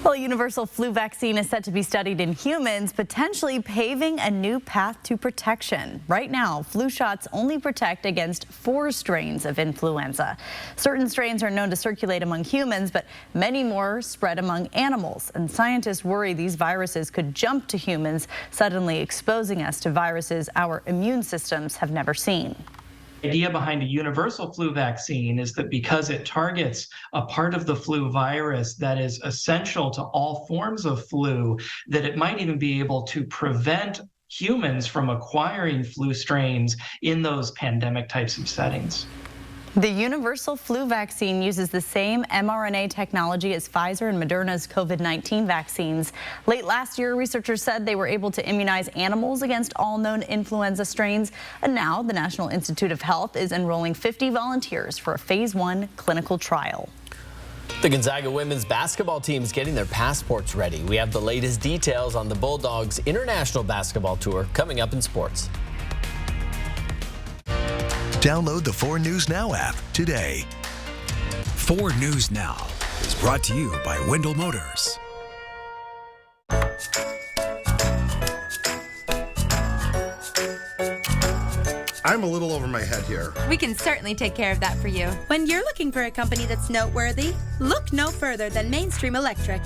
Well, a universal flu vaccine is set to be studied in humans, potentially paving a new path to protection. Right now, flu shots only protect against 4 strains of influenza. Certain strains are known to circulate among humans, but many more spread among animals. And scientists worry these viruses could jump to humans, suddenly exposing us to viruses our immune systems have never seen. The idea behind a universal flu vaccine is that because it targets a part of the flu virus that is essential to all forms of flu, that it might even be able to prevent humans from acquiring flu strains in those pandemic types of settings. The universal flu vaccine uses the same mRNA technology as Pfizer and Moderna's COVID-19 vaccines. Late last year, researchers said they were able to immunize animals against all known influenza strains. And now the National Institute of Health is enrolling 50 volunteers for a phase 1 clinical trial. The Gonzaga women's basketball team is getting their passports ready. We have the latest details on the Bulldogs' international basketball tour coming up in sports. Download the 4 News Now app today. 4 News Now is brought to you by Wendell Motors. I'm a little over my head here. We can certainly take care of that for you. When you're looking for a company that's noteworthy, look no further than Mainstream Electric.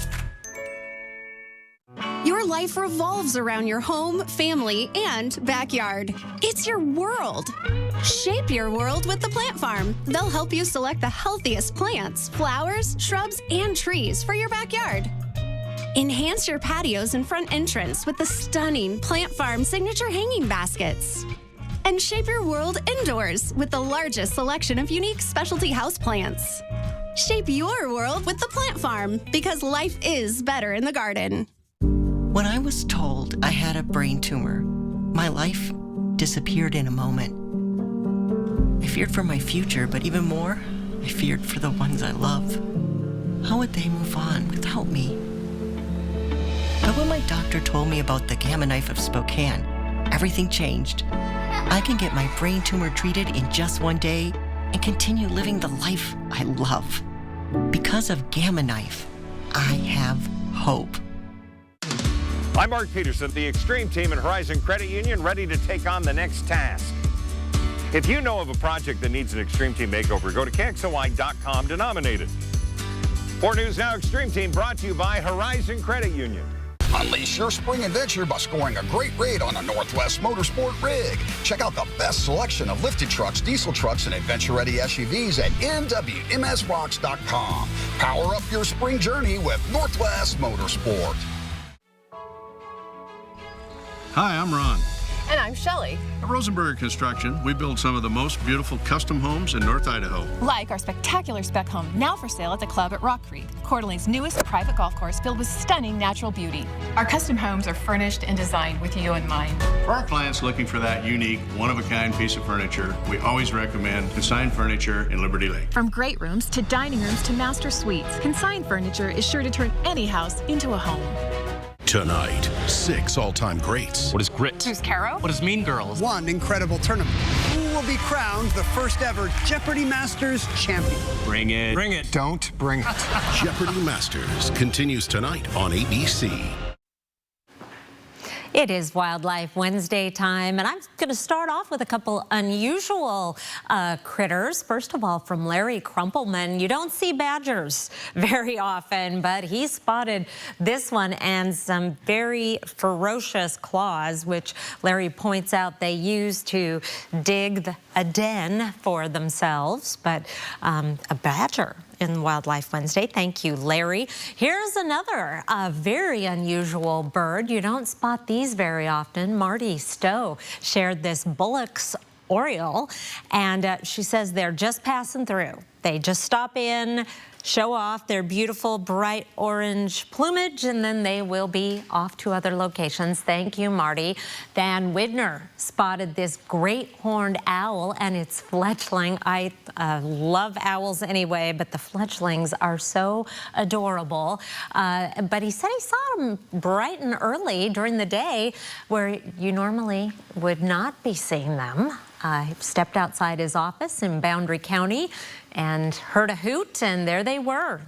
Your life revolves around your home, family, and backyard. It's your world. Shape your world with the Plant Farm. They'll help you select the healthiest plants, flowers, shrubs, and trees for your backyard. Enhance your patios and front entrance with the stunning Plant Farm signature hanging baskets. And shape your world indoors with the largest selection of unique specialty houseplants. Shape your world with the Plant Farm, because life is better in the garden. When I was told I had a brain tumor, my life disappeared in a moment. I feared for my future, but even more, I feared for the ones I love. How would they move on without me? But when my doctor told me about the Gamma Knife of Spokane, everything changed. I can get my brain tumor treated in just 1 day and continue living the life I love. Because of Gamma Knife, I have hope. I'm Mark Peterson, the Extreme Team and Horizon Credit Union, ready to take on the next task. If you know of a project that needs an Extreme Team makeover, go to KXLY.com to nominate it. 4 News Now Extreme Team brought to you by Horizon Credit Union. Unleash your spring adventure by scoring a great rate on a Northwest Motorsport rig. Check out the best selection of lifted trucks, diesel trucks, and adventure-ready SUVs at NWMSRocks.com. Power up your spring journey with Northwest Motorsport. Hi, I'm Ron. And I'm Shelley. At Rosenberger Construction, we build some of the most beautiful custom homes in North Idaho. Like our spectacular spec home, now for sale at the club at Rock Creek, Coeur d'Alene's newest private golf course filled with stunning natural beauty. Our custom homes are furnished and designed with you in mind. For our clients looking for that unique, one-of-a-kind piece of furniture, we always recommend Consign Furniture in Liberty Lake. From great rooms to dining rooms to master suites, Consign Furniture is sure to turn any house into a home. Tonight, 6 all-time greats. What is grit? Who's Caro? What is Mean Girls? One incredible tournament. Who will be crowned the first ever Jeopardy Masters champion? Bring it. Bring it. Don't bring it. Jeopardy Masters continues tonight on ABC. It is Wildlife Wednesday time, and I'm going to start off with a couple unusual critters. First of all, from Larry Crumpleman. You don't see badgers very often, but he spotted this one and some very ferocious claws, which Larry points out they use to dig a den for themselves. But a badger in Wildlife Wednesday. Thank you, Larry. Here's another very unusual bird. You don't spot these very often. Marty Stowe shared this Bullock's oriole, and she says they're just passing through. They just stop in, show off their beautiful bright orange plumage, and then they will be off to other locations. Thank you, Marty. Dan Widner spotted this great horned owl and its fledgling. I love owls anyway, but the fledglings are so adorable. But he said he saw them bright and early during the day where you normally would not be seeing them. He stepped outside his office in Boundary County and heard a hoot, and there they were.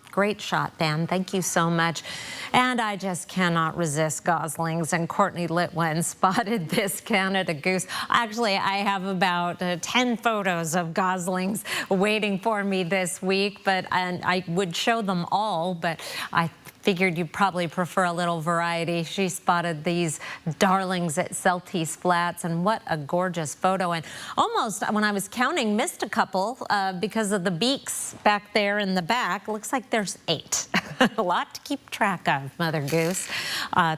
Great shot, Dan. Thank you so much. And I just cannot resist goslings, and Courtney Litwin spotted this Canada goose. Actually, I have about 10 photos of goslings waiting for me this week, and I would show them all, but I figured you'd probably prefer a little variety. She spotted these darlings at Celtice Flats, and what a gorgeous photo. And almost, when I was counting, missed a couple because of the beaks back there in the back. Looks like there's 8. A lot to keep track of, Mother Goose.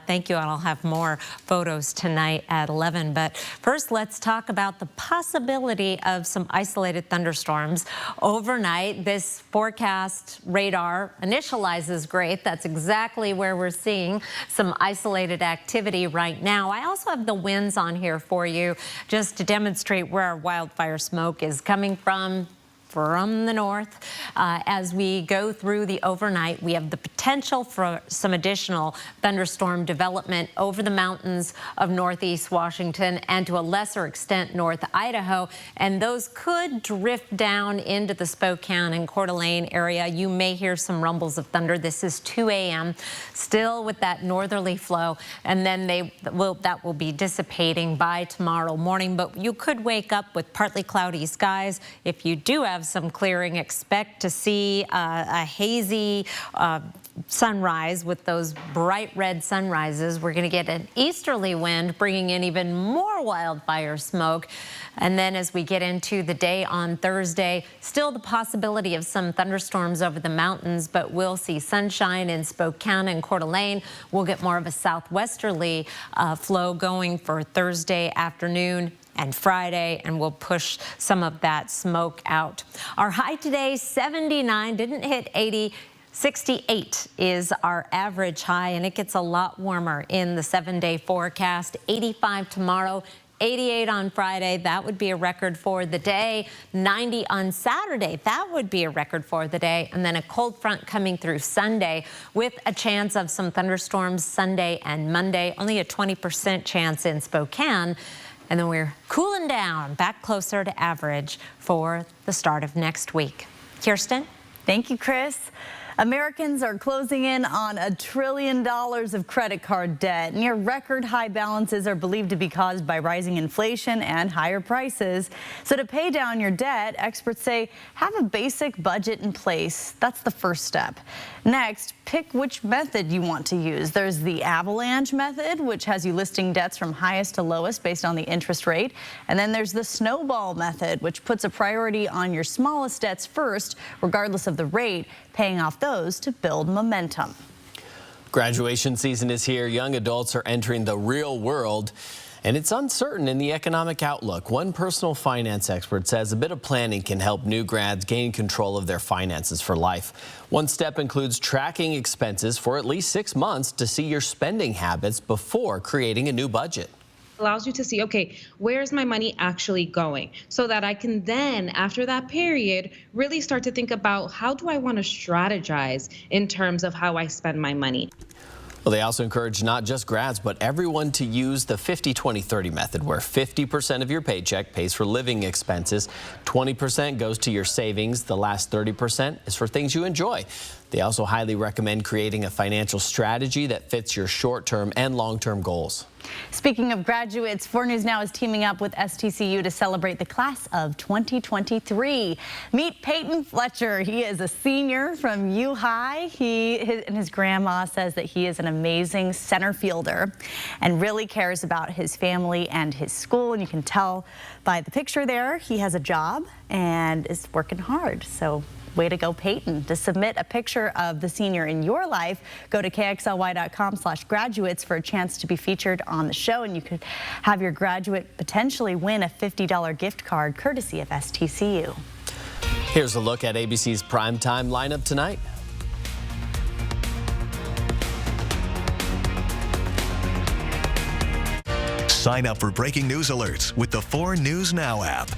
Thank you, and I'll have more photos tonight at 11. But first, let's talk about the possibility of some isolated thunderstorms overnight. This forecast radar initializes great. That's exactly where we're seeing some isolated activity right now. I also have the winds on here for you just to demonstrate where our wildfire smoke is coming from the north. As we go through the overnight, we have the potential for some additional thunderstorm development over the mountains of northeast Washington and to a lesser extent north Idaho, and those could drift down into the Spokane and Coeur d'Alene area. You may hear some rumbles of thunder. This is 2 a.m. still with that northerly flow, and then that will be dissipating by tomorrow morning, but you could wake up with partly cloudy skies. If you do have some clearing, expect to see a hazy sunrise with those bright red sunrises. We're going to get an easterly wind bringing in even more wildfire smoke. And then as we get into the day on Thursday, still the possibility of some thunderstorms over the mountains, but we'll see sunshine in Spokane and Coeur d'Alene. We'll get more of a southwesterly flow going for Thursday afternoon and Friday, and we'll push some of that smoke out. Our high today, 79, didn't hit 80. 68 is our average high, and it gets a lot warmer in the 7-day forecast. 85 tomorrow, 88 on Friday. That would be a record for the day. 90 on Saturday. That would be a record for the day. And then a cold front coming through Sunday with a chance of some thunderstorms Sunday and Monday. Only a 20% chance in Spokane. And then we're cooling down back closer to average for the start of next week. Kirsten? Thank you, Chris. Americans are closing in on $1 trillion of credit card debt. Near record high balances are believed to be caused by rising inflation and higher prices. So to pay down your debt, experts say have a basic budget in place. That's the first step. Next, pick which method you want to use. There's the avalanche method, which has you listing debts from highest to lowest based on the interest rate. And then there's the snowball method, which puts a priority on your smallest debts first, regardless of the rate, paying off those to build momentum. Graduation season is here. Young adults are entering the real world, and it's uncertain in the economic outlook. One personal finance expert says a bit of planning can help new grads gain control of their finances for life. One step includes tracking expenses for at least 6 months to see your spending habits before creating a new budget. Allows you to see, okay, where's my money actually going? So that I can then, after that period, really start to think about how do I want to strategize in terms of how I spend my money. Well, they also encourage not just grads, but everyone to use the 50-20-30 method, where 50% of your paycheck pays for living expenses, 20% goes to your savings, the last 30% is for things you enjoy. They also highly recommend creating a financial strategy that fits your short-term and long-term goals. Speaking of graduates, 4 News Now is teaming up with STCU to celebrate the class of 2023. Meet Peyton Fletcher. He is a senior from U High. And his grandma says that he is an amazing center fielder and really cares about his family and his school. And you can tell by the picture there, he has a job and is working hard. So way to go, Peyton. To submit a picture of the senior in your life, go to KXLY.com/graduates for a chance to be featured on the show, and you could have your graduate potentially win a $50 gift card courtesy of STCU. Here's a look at ABC's primetime lineup tonight. Sign up for breaking news alerts with the 4 News Now app.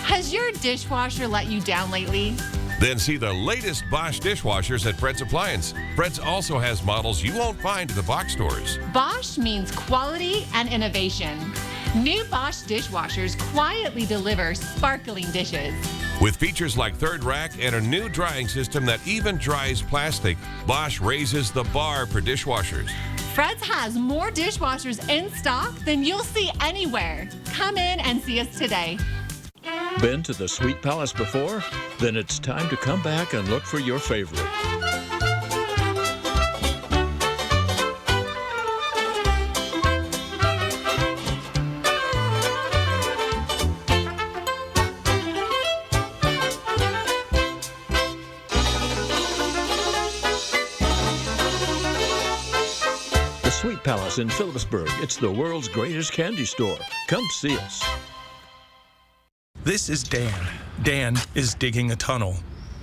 Has your dishwasher let you down lately? Then see the latest Bosch dishwashers at Fred's Appliance. Fred's also has models you won't find at the box stores. Bosch means quality and innovation. New Bosch dishwashers quietly deliver sparkling dishes. With features like third rack and a new drying system that even dries plastic, Bosch raises the bar for dishwashers. Fred's has more dishwashers in stock than you'll see anywhere. Come in and see us today. Been to the Sweet Palace before? Then it's time to come back and look for your favorite. The Sweet Palace in Phillipsburg. It's the world's greatest candy store. Come see us. This is Dan. Dan is digging a tunnel.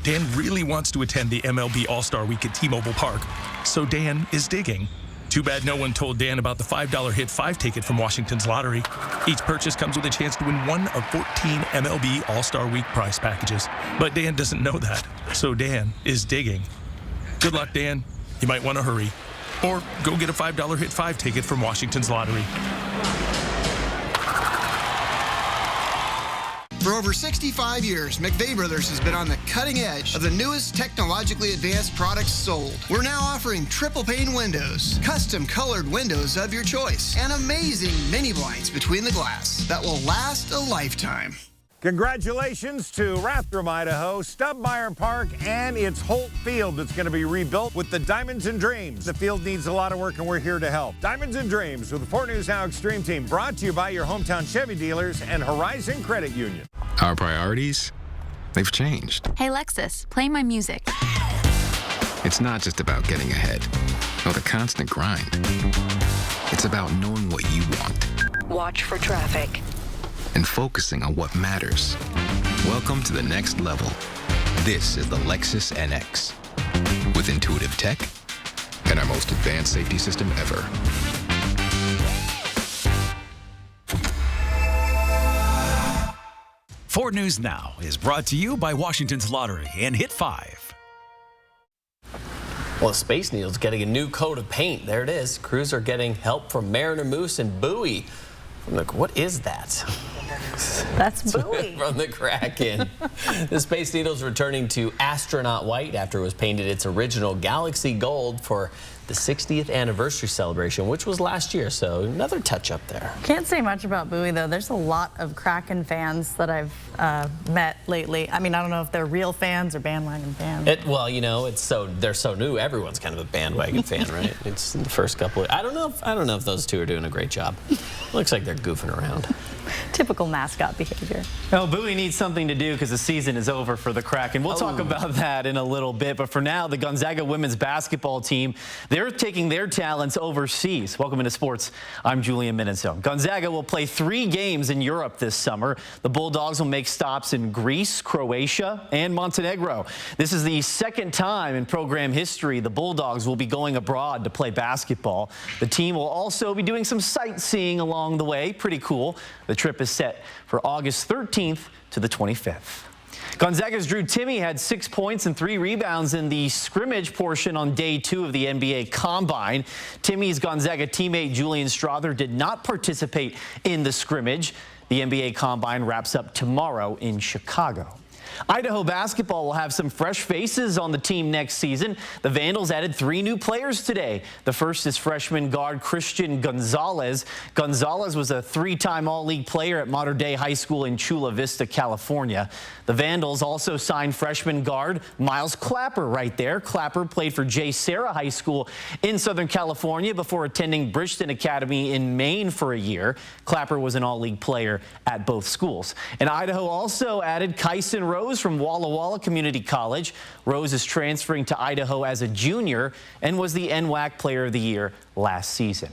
Dan really wants to attend the MLB All-Star Week at T-Mobile Park, so Dan is digging. Too bad no one told Dan about the $5 Hit 5 ticket from Washington's lottery. Each purchase comes with a chance to win one of 14 MLB All-Star Week prize packages. But Dan doesn't know that, so Dan is digging. Good luck, Dan. You might want to hurry. Or go get a $5 Hit 5 ticket from Washington's lottery. For over 65 years, McVeigh Brothers has been on the cutting edge of the newest technologically advanced products sold. We're now offering triple pane windows, custom colored windows of your choice, and amazing mini blinds between the glass that will last a lifetime. Congratulations to Rathdrum, Idaho, Stubmeyer Park, and its Holt Field that's going to be rebuilt with the Diamonds and Dreams. The field needs a lot of work, and we're here to help. Diamonds and Dreams with the 4 News Now Extreme Team, brought to you by your hometown Chevy dealers and Horizon Credit Union. Our priorities, they've changed. Hey, Lexus, play my music. It's not just about getting ahead or the constant grind. It's about knowing what you want. Watch for traffic. And focusing on what matters. Welcome to the next level. This is the Lexus NX. With intuitive tech and our most advanced safety system ever. Ford News Now is brought to you by Washington's Lottery and Hit 5. Well, the Space Needle's getting a new coat of paint. There it is. Crews are getting help from Mariner Moose and Bowie. I'm like, what is that? That's Bowie. From the Kraken. The Space Needle's returning to astronaut white after it was painted its original Galaxy Gold for the 60th anniversary celebration, which was last year, so another touch up there. Can't say much about Bowie, though. There's a lot of Kraken fans that I've met lately. I mean, I don't know if they're real fans or bandwagon fans. Well, you know, they're so new. Everyone's kind of a bandwagon fan, right? It's the first couple. I don't know if those two are doing a great job. Looks like they're goofing around. Typical mascot behavior. Well, Bowie needs something to do because the season is over for the Kraken. We'll talk about that in a little bit. But for now, the Gonzaga women's basketball team, they're taking their talents overseas. Welcome into sports. I'm Julian Minenso. Gonzaga will play 3 games in Europe this summer. The Bulldogs will make stops in Greece, Croatia, and Montenegro. This is the second time in program history the Bulldogs will be going abroad to play basketball. The team will also be doing some sightseeing along the way. Pretty cool. The trip is set for August 13th to the 25th. Gonzaga's Drew Timme had 6 points and 3 rebounds in the scrimmage portion on day 2 of the NBA Combine. Timme's Gonzaga teammate Julian Strawther did not participate in the scrimmage. The NBA Combine wraps up tomorrow in Chicago. Idaho basketball will have some fresh faces on the team next season. The Vandals added 3 new players today. The first is freshman guard Christian Gonzalez. Gonzalez was a 3-time All-League player at Mater Dei High School in Chula Vista, California. The Vandals also signed freshman guard Miles Clapper right there. Clapper played for J. Sarah High School in Southern California before attending Bridgeton Academy in Maine for a year. Clapper was an All-League player at both schools. And Idaho also added Kyson Rose from Walla Walla Community College. Rose is transferring to Idaho as a junior and was the NWAC Player of the Year last season.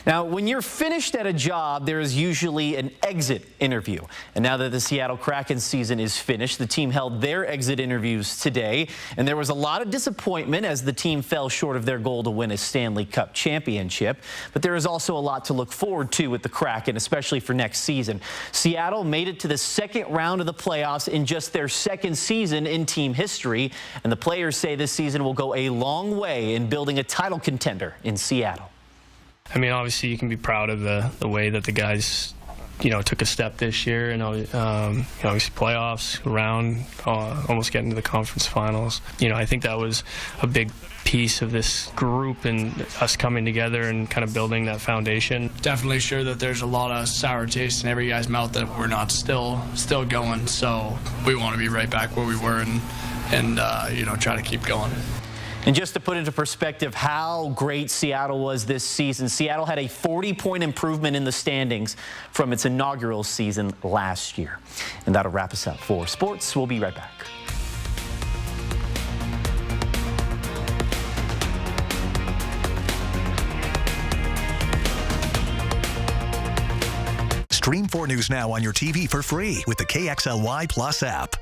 Now, when you're finished at a job, there is usually an exit interview. And now that the Seattle Kraken season is finished, the team held their exit interviews today. And there was a lot of disappointment as the team fell short of their goal to win a Stanley Cup championship. But there is also a lot to look forward to with the Kraken, especially for next season. Seattle made it to the second round of the playoffs in just their second season in team history. And the players say this season will go a long way in building a title contender in Seattle. I mean, obviously, you can be proud of the way that the guys, took a step this year, and obviously playoffs, round, almost getting to the conference finals. I think that was a big piece of this group and us coming together and kind of building that foundation. Definitely sure that there's a lot of sour taste in every guy's mouth that we're not still going. So we want to be right back where we were and try to keep going. And just to put into perspective how great Seattle was this season, Seattle had a 40-point improvement in the standings from its inaugural season last year. And that'll wrap us up for sports. We'll be right back. Stream 4 News now on your TV for free with the KXLY Plus app.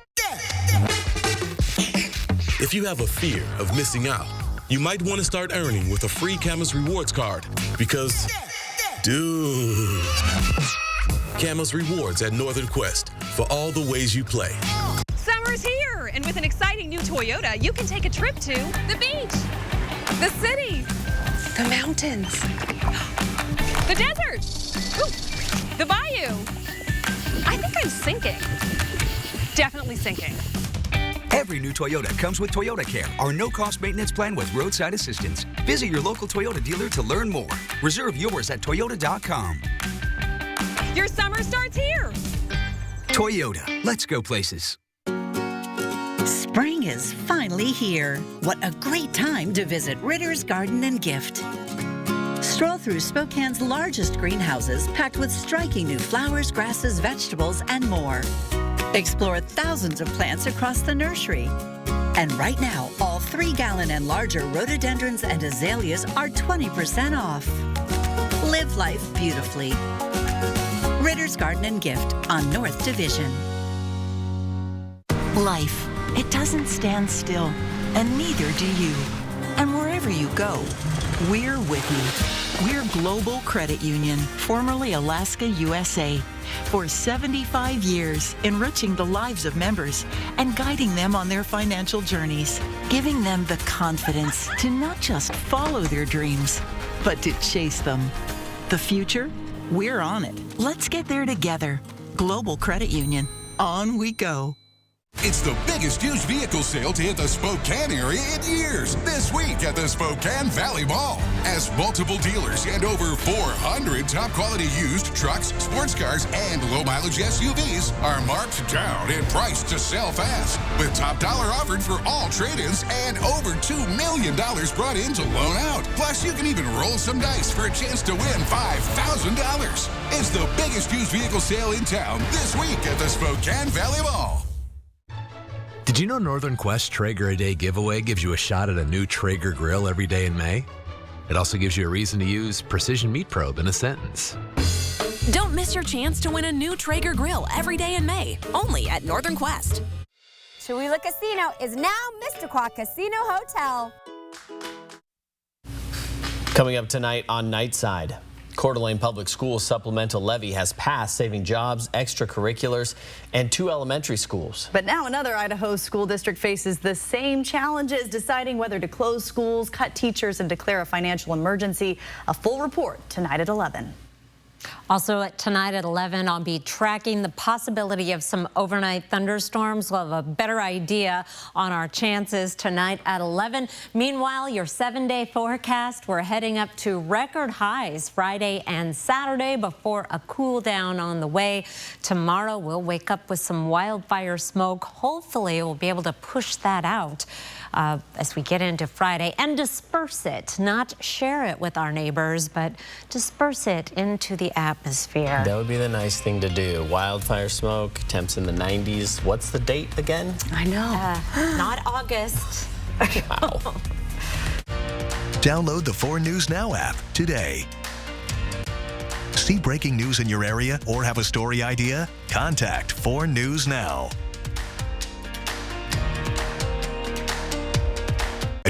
If you have a fear of missing out, you might want to start earning with a free Camas Rewards card because, dude, Camas Rewards at Northern Quest for all the ways you play. Summer's here, and with an exciting new Toyota, you can take a trip to the beach, the city, the mountains, the desert, ooh, the bayou. I think I'm sinking. Definitely sinking. Every new Toyota comes with Toyota Care, our no-cost maintenance plan with roadside assistance. Visit your local Toyota dealer to learn more. Reserve yours at toyota.com. Your summer starts here. Toyota, let's go places. Spring is finally here. What a great time to visit Ritter's Garden and Gift. Stroll through Spokane's largest greenhouses packed with striking new flowers, grasses, vegetables, and more. Explore thousands of plants across the nursery. And right now, all 3-gallon and larger rhododendrons and azaleas are 20% off. Live life beautifully. Ritter's Garden and Gift on North Division. Life, it doesn't stand still, and neither do you. And wherever you go, we're with you. We're Global Credit Union, formerly Alaska USA. For 75 years, enriching the lives of members and guiding them on their financial journeys, giving them the confidence to not just follow their dreams, but to chase them. The future? We're on it. Let's get there together. Global Credit Union. On we go. It's the biggest used vehicle sale to hit the Spokane area in years this week at the Spokane Valley Mall. As multiple dealers and over 400 top quality used trucks, sports cars, and low mileage SUVs are marked down and priced to sell fast. With top dollar offered for all trade-ins and over $2 million brought in to loan out. Plus, you can even roll some dice for a chance to win $5,000. It's the biggest used vehicle sale in town this week at the Spokane Valley Mall. Did you know Northern Quest Traeger A Day giveaway gives you a shot at a new Traeger grill every day in May? It also gives you a reason to use Precision Meat Probe in a sentence. Don't miss your chance to win a new Traeger grill every day in May, only at Northern Quest. Chula Casino is now Missisquoi Casino Hotel. Coming up tonight on Nightside. Coeur d'Alene Public Schools supplemental levy has passed, saving jobs, extracurriculars, and 2 elementary schools. But now another Idaho school district faces the same challenges, deciding whether to close schools, cut teachers, and declare a financial emergency. A full report tonight at 11. Also tonight at 11, I'll be tracking the possibility of some overnight thunderstorms. We'll have a better idea on our chances tonight at 11. Meanwhile, your 7-day forecast, we're heading up to record highs Friday and Saturday before a cool down on the way. Tomorrow, we'll wake up with some wildfire smoke. Hopefully, we'll be able to push that out as we get into Friday and disperse it, not share it with our neighbors, but disperse it into the atmosphere. That would be the nice thing to do. Wildfire smoke, temps in the 90s. What's the date again? I know. Not August. Wow. Download the 4 News Now app today. See breaking news in your area or have a story idea? Contact 4 News Now.